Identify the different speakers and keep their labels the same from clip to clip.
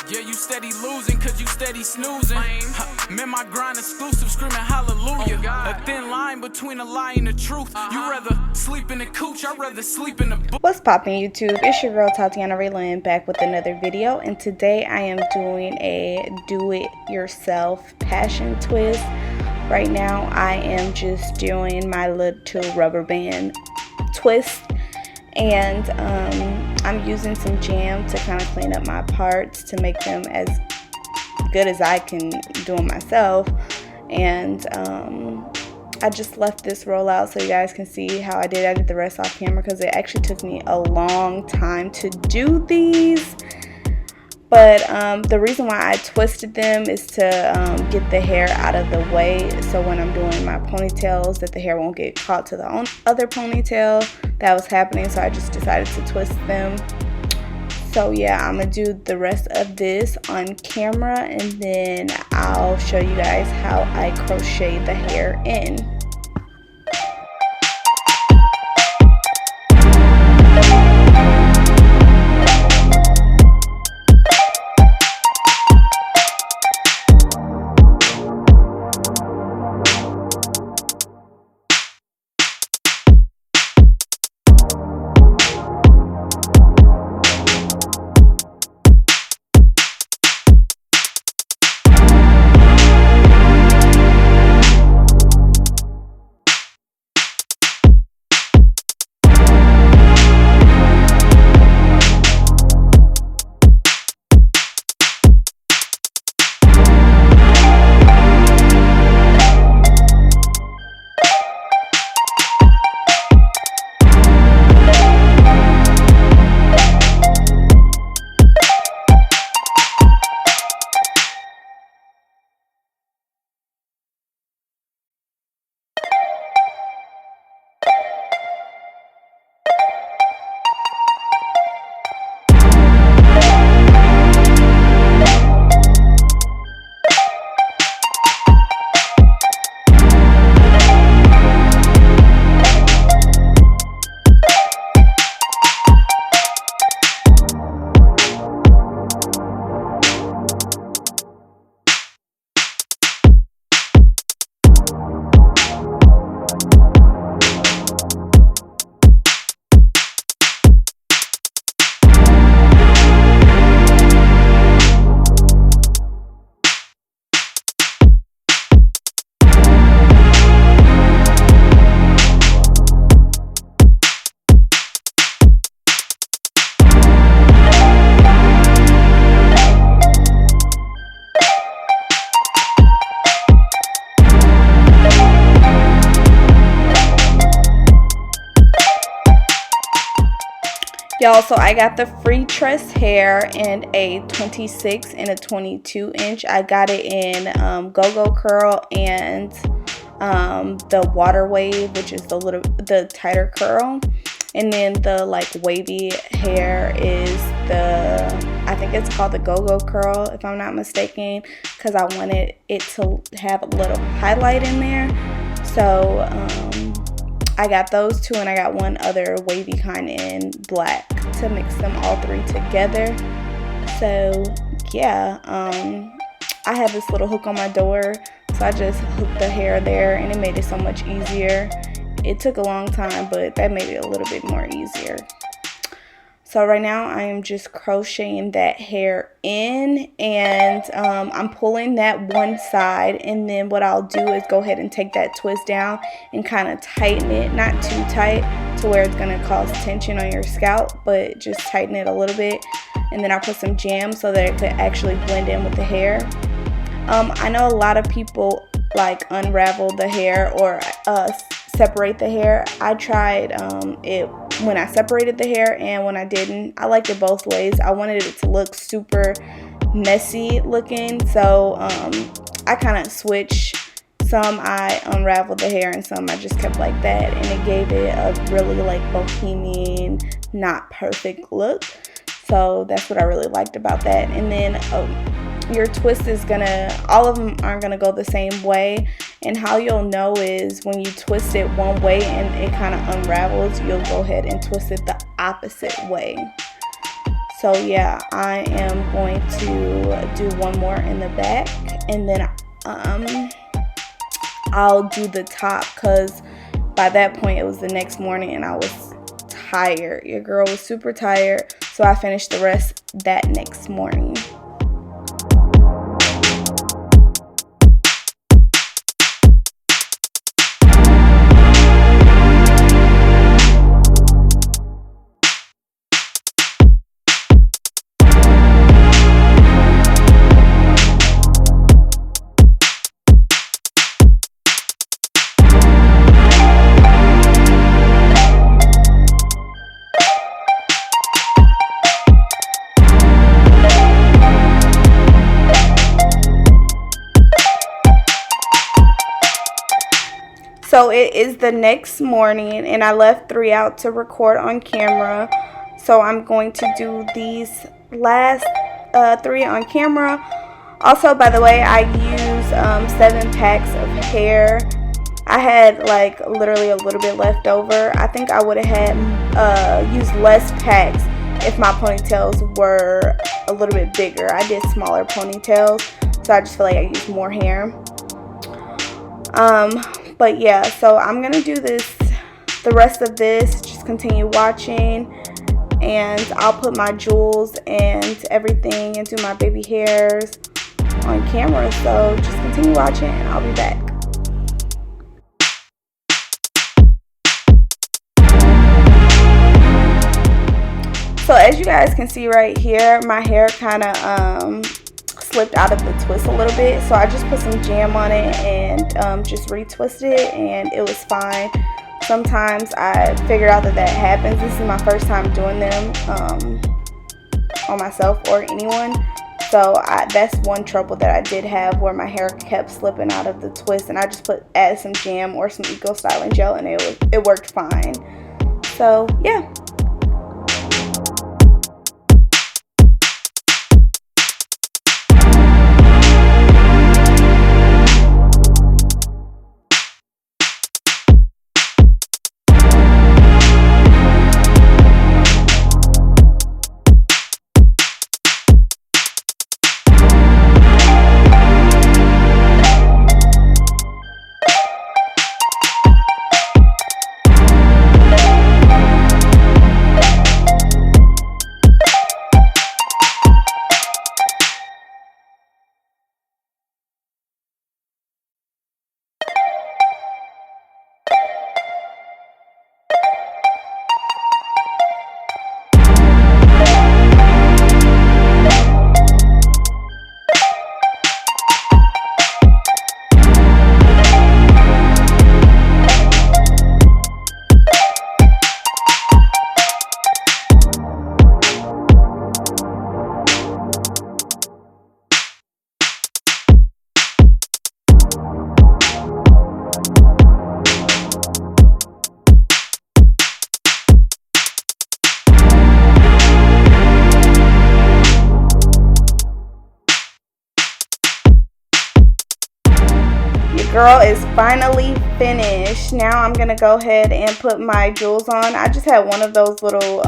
Speaker 1: Yeah, you steady losing cause you steady snoozing. Man, my grind exclusive, screaming hallelujah. A thin line between a lie and the truth. You rather sleep in the cooch, I'd rather sleep in the booth.
Speaker 2: What's poppin' YouTube? It's your girl Tatiyonna Raelynn back with another video, and today I am doing a do-it-yourself passion twist. Right now I am just doing my little rubber band twist, and I'm using some jam to kind of clean up my parts to make them as good as I can do them myself. And I just left this roll out so you guys can see how I did the rest off camera, because it actually took me a long time to do these. But the reason why I twisted them is to get the hair out of the way, so when I'm doing my ponytails that the hair won't get caught to the other ponytail that was happening. So I just decided to twist them. So yeah, I'm gonna do the rest of this on camera, and then I'll show you guys how I crochet the hair in. Y'all, so I got the free tress hair in a 26 and a 22 inch. I got it in go-go curl and the water wave, which is the tighter curl. And then the like wavy hair is I think it's called the go-go curl, if I'm not mistaken, because I wanted it to have a little highlight in there. So I got those two, and I got one other wavy kind in black to mix them all three together. So yeah, I have this little hook on my door, so I just hooked the hair there, and it made it so much easier. It took a long time, but that made it a little bit more easier. So right now I am just crocheting that hair in, and I'm pulling that one side, and then what I'll do is go ahead and take that twist down and kind of tighten it, not too tight to where it's going to cause tension on your scalp, but just tighten it a little bit. And then I'll put some jam so that it could actually blend in with the hair. I know a lot of people like unravel the hair or separate the hair. I tried it when I separated the hair and when I didn't. I liked it both ways. I wanted it to look super messy looking, so I kind of switched. Some I unraveled the hair and some I just kept like that, and it gave it a really like bohemian, not perfect look. So that's what I really liked about that. And then your twist is all of them aren't gonna go the same way, and how you'll know is when you twist it one way and it kind of unravels, you'll go ahead and twist it the opposite way. So yeah, I am going to do one more in the back, and then I'll do the top, because by that point it was the next morning and I was tired. Your girl was super tired, so I finished the rest that next morning. So it is the next morning, and I left 3 out to record on camera. So I'm going to do these last 3 on camera. Also, by the way, I use 7 packs of hair. I had like literally a little bit left over. I think I would have had used less packs if my ponytails were a little bit bigger. I did smaller ponytails, so I just feel like I used more hair. But yeah, so I'm gonna do the rest of this, just continue watching, and I'll put my jewels and everything and do my baby hairs on camera. So just continue watching and I'll be back. So as you guys can see right here, my hair kind of slipped out of the twist a little bit, so I just put some jam on it and just retwisted it, and it was fine. Sometimes I figured out that happens. This is my first time doing them on myself or anyone, so that's one trouble that I did have, where my hair kept slipping out of the twist, and I just added some jam or some eco styling gel, and it worked fine. So yeah. Girl is finally finished. Now I'm gonna go ahead and put my jewels on. I just had one of those little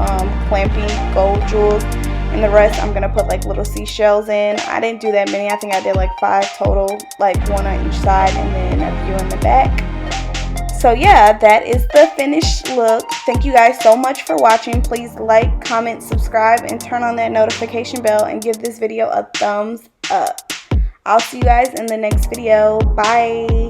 Speaker 2: clampy gold jewels, and the rest I'm gonna put like little seashells in. I didn't do that many. I think I did like 5 total, like 1 on each side and then a few in the back. So yeah, that is the finished look. Thank you guys so much for watching. Please like, comment, subscribe, and turn on that notification bell, and give this video a thumbs up. I'll see you guys in the next video. Bye.